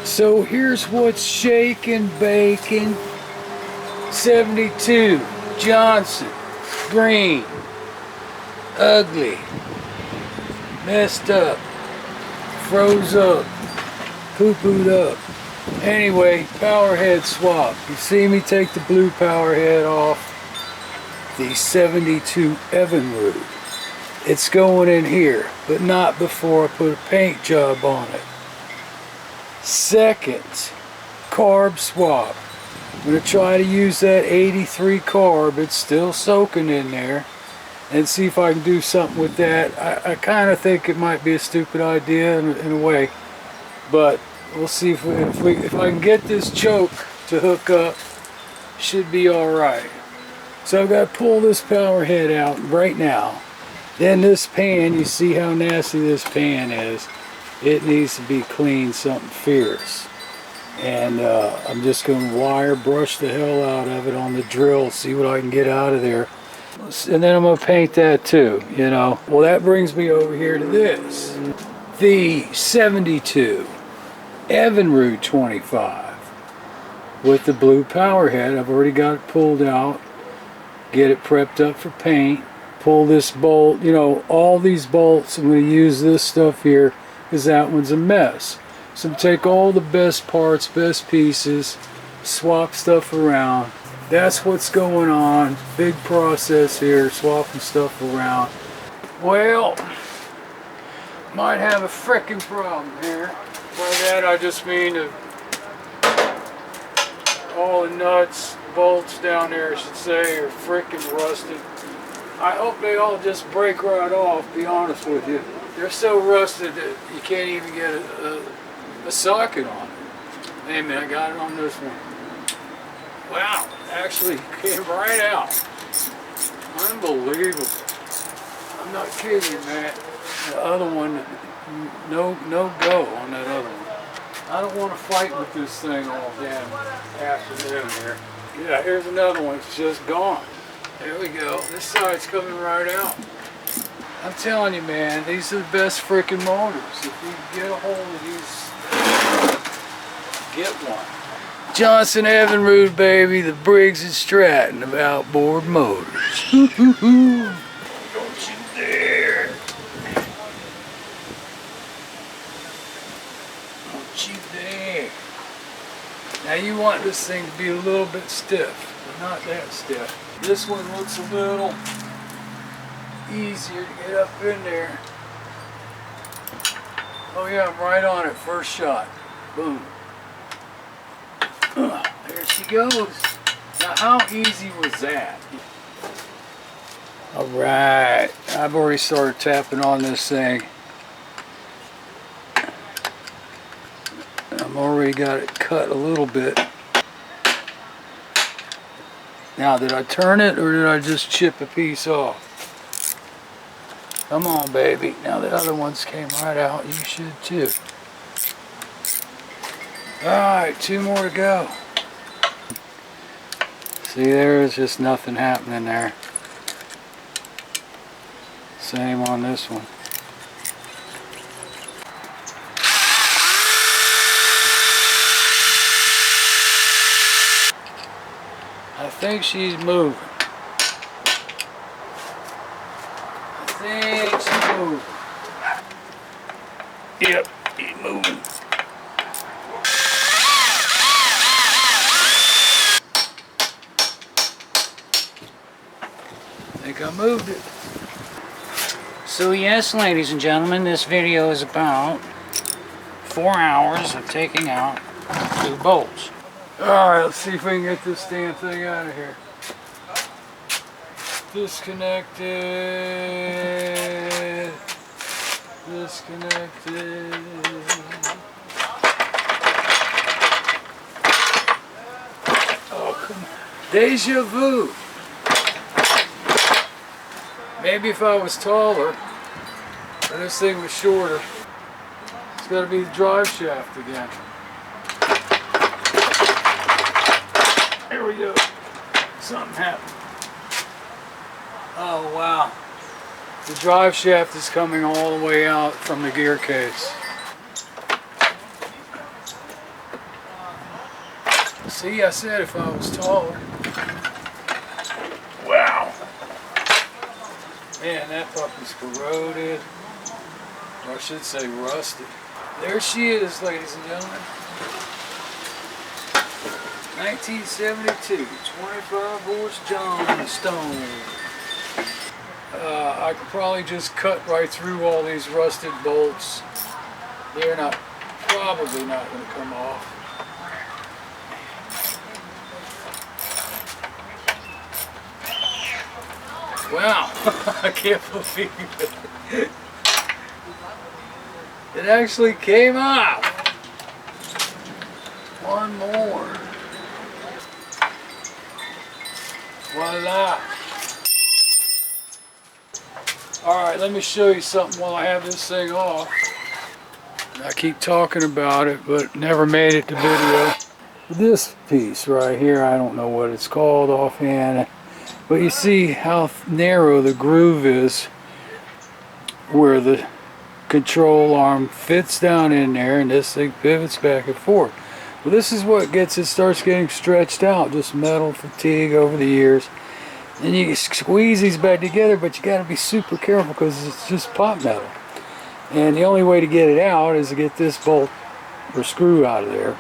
So here's what's shaking, baking. 72 Johnson, green, ugly, messed up, froze up, poo-pooed up. Anyway, power head swap. You see me take the blue power head off the 72 Evinrude. It's going in here, but not before I put a paint job on it. Second, carb swap. I'm going to try to use that 83 carb. It's still soaking in there. And see if I can do something with that. I kind of think it might be a stupid idea in a way. But we'll see if I can get this choke to hook up. Should be alright. So I've got to pull this power head out right now. Then this pan, you see how nasty this pan is. It needs to be cleaned something fierce. And I'm just going to wire brush the hell out of it on the drill, see what I can get out of there. And then I'm going to paint that too, you know. Well, that brings me over here to this. The 72 Evinrude 25 with the blue power head. I've already got it pulled out. Get it prepped up for paint. Pull this bolt, you know, all these bolts. I'm going to use this stuff here because that one's a mess. So take all the best parts, best pieces, swap stuff around. That's what's going on. Big process here, swapping stuff around. Well, might have a frickin' problem here. By that I just mean all the nuts, bolts down there, I should say, are frickin' rusted. I hope they all just break right off, be honest with you. They're so rusted that you can't even get a socket on it. Wait a minute, I got it on this one. Wow, actually came right out. Unbelievable. I'm not kidding you, man. The other one, no go on that other one. I don't want to fight with this thing all damn afternoon here. Yeah, here's another one. It's just gone. There we go. This side's coming right out. I'm telling you, man, these are the best freaking motors. If you get a hold of these, get one. Johnson Evinrude, baby, the Briggs and Stratton of outboard motors. Don't you dare. Don't you dare. Now you want this thing to be a little bit stiff, but not that stiff. This one looks a little easier to get up in there. Oh yeah, I'm right on it, first shot. Boom. There she goes. Now how easy was that? Alright, I've already started tapping on this thing. I've already got it cut a little bit. Now, did I turn it or did I just chip a piece off? Come on, baby. Now the other ones came right out. You should too. Alright, 2 more to go. See, there's just nothing happening there. Same on this one. I think she's moving. I think she's moving. Yep, she's moving. I think I moved it. So yes, ladies and gentlemen, this video is about 4 hours of taking out 2 bolts. Alright, let's see if we can get this damn thing out of here. Disconnected. Disconnected. Oh, come on. Deja vu. Maybe if I was taller, and this thing was shorter, it's got to be the drive shaft again. There we go. Something happened. Oh wow. The drive shaft is coming all the way out from the gear case. See, I said if I was taller. Wow. Man, that puppy's corroded. Or I should say rusted. There she is, ladies and gentlemen. 1972, 25 horse Johnstone. I could probably just cut right through all these rusted bolts. They're probably not going to come off. Wow, I can't believe it. It actually came off. One more. Voila. Alright, let me show you something while I have this thing off. I keep talking about it, but never made it to video. This piece right here, I don't know what it's called offhand, but you see how narrow the groove is where the control arm fits down in there, and this thing pivots back and forth. Well, this is what starts getting stretched out, just metal fatigue over the years. And you squeeze these back together, but you got to be super careful because it's just pot metal. And the only way to get it out is to get this bolt or screw out of there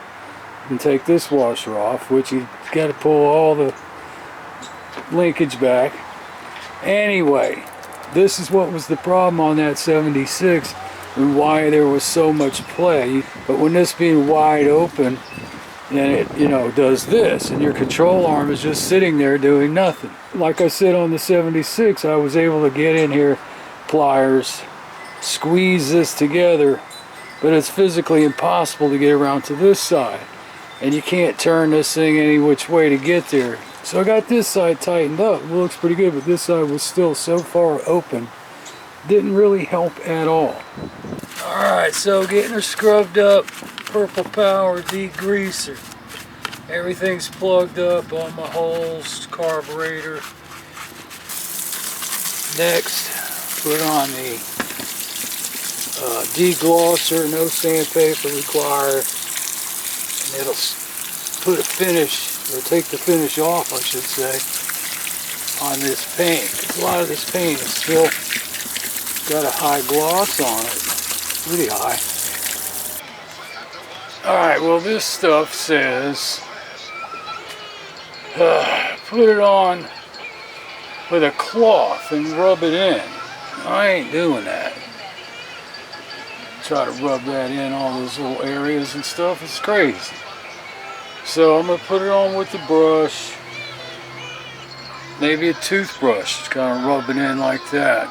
and take this washer off, which you got to pull all the linkage back. Anyway, this is what was the problem on that 76 and why there was so much play. But when this being wide open, and it, you know, does this, and your control arm is just sitting there doing nothing. Like I said on the 76, I was able to get in here, pliers, squeeze this together, but it's physically impossible to get around to this side. And you can't turn this thing any which way to get there. So I got this side tightened up. It looks pretty good, but this side was still so far open. Didn't really help at all. Alright, so getting her scrubbed up. Purple Power degreaser. Everything's plugged up on my holes, carburetor. Next, put on the deglosser, no sandpaper required. And it'll put a finish, or take the finish off, I should say, on this paint. 'Cause a lot of this paint is still got a high gloss on it. Pretty high. Alright, well this stuff says put it on with a cloth and rub it in. I ain't doing that. Try to rub that in all those little areas and stuff. It's crazy. So I'm going to put it on with the brush. Maybe a toothbrush. Just kind of rub it in like that.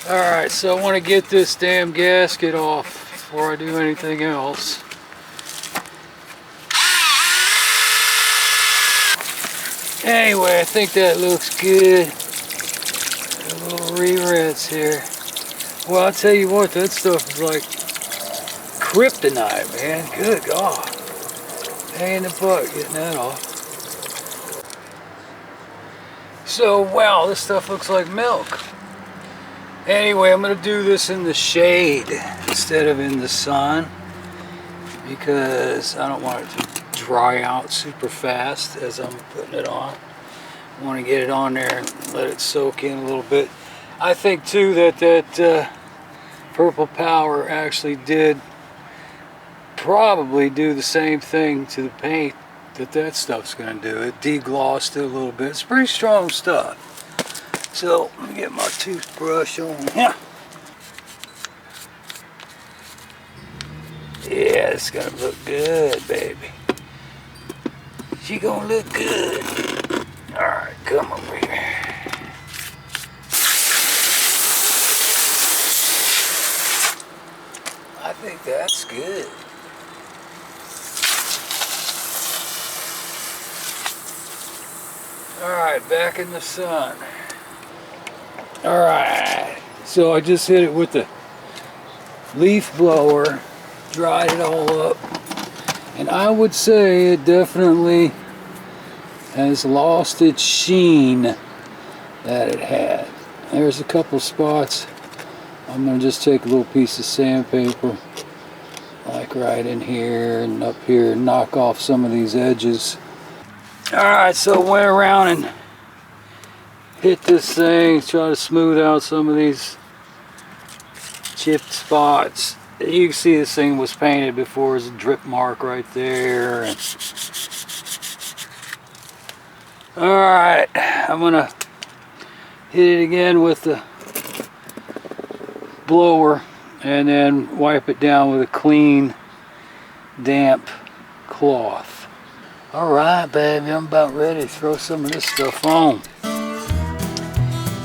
Alright, so I want to get this damn gasket off before I do anything else. Anyway, I think that looks good. A little re-rinse here. Well, I'll tell you what, that stuff is like kryptonite, man. Good God. Pain in the butt getting that off. So, wow, this stuff looks like milk. Anyway, I'm going to do this in the shade instead of in the sun because I don't want it to dry out super fast as I'm putting it on. I want to get it on there and let it soak in a little bit. I think too that Purple Power actually did probably do the same thing to the paint that stuff's going to do. It deglossed it a little bit. It's pretty strong stuff. So, let me get my toothbrush on here. Yeah, it's gonna look good, baby. She gonna look good. Alright, come over here. I think that's good. Alright, back in the sun. Alright, so I just hit it with the leaf blower, dried it all up, and I would say it definitely has lost its sheen that it had. There's a couple spots. I'm going to just take a little piece of sandpaper like Stick right in here and up here and knock off some of these edges. Alright, so went around and hit this thing, try to smooth out some of these chipped spots. You can see this thing was painted before. There's a drip mark right there. Alright, I'm gonna hit it again with the blower and then wipe it down with a clean, damp cloth. Alright, baby, I'm about ready to throw some of this stuff on.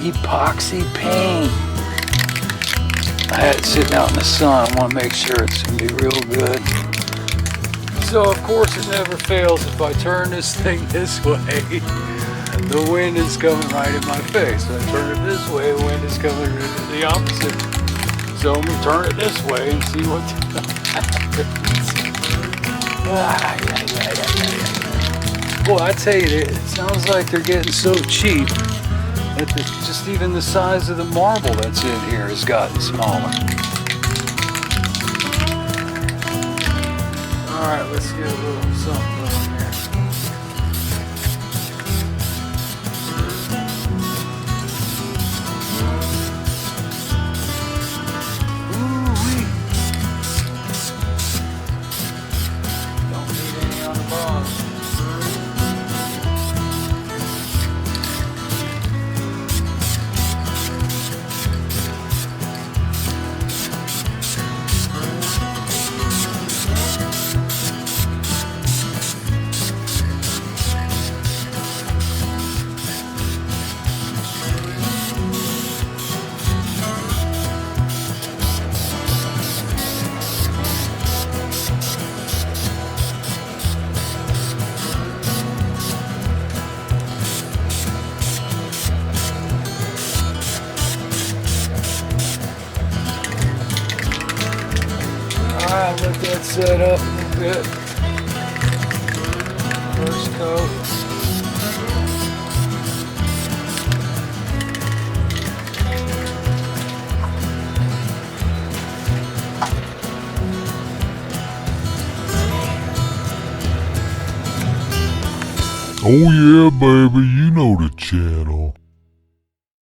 Epoxy paint. I had it sitting out in the sun. I want to make sure it's going to be real good. So, of course, it never fails. If I turn this thing this way, the wind is coming right in my face. If I turn it this way, the wind is coming the opposite. So I'm going to turn it this way and see what happens. Boy, I tell you, it sounds like they're getting so cheap that just even the size of the marble that's in here has gotten smaller. Alright, let's get a little something on there. Ooh-wee. Don't need any on the bottom. Alright, let that set up a little bit. First coat. Oh yeah, baby, you know the channel.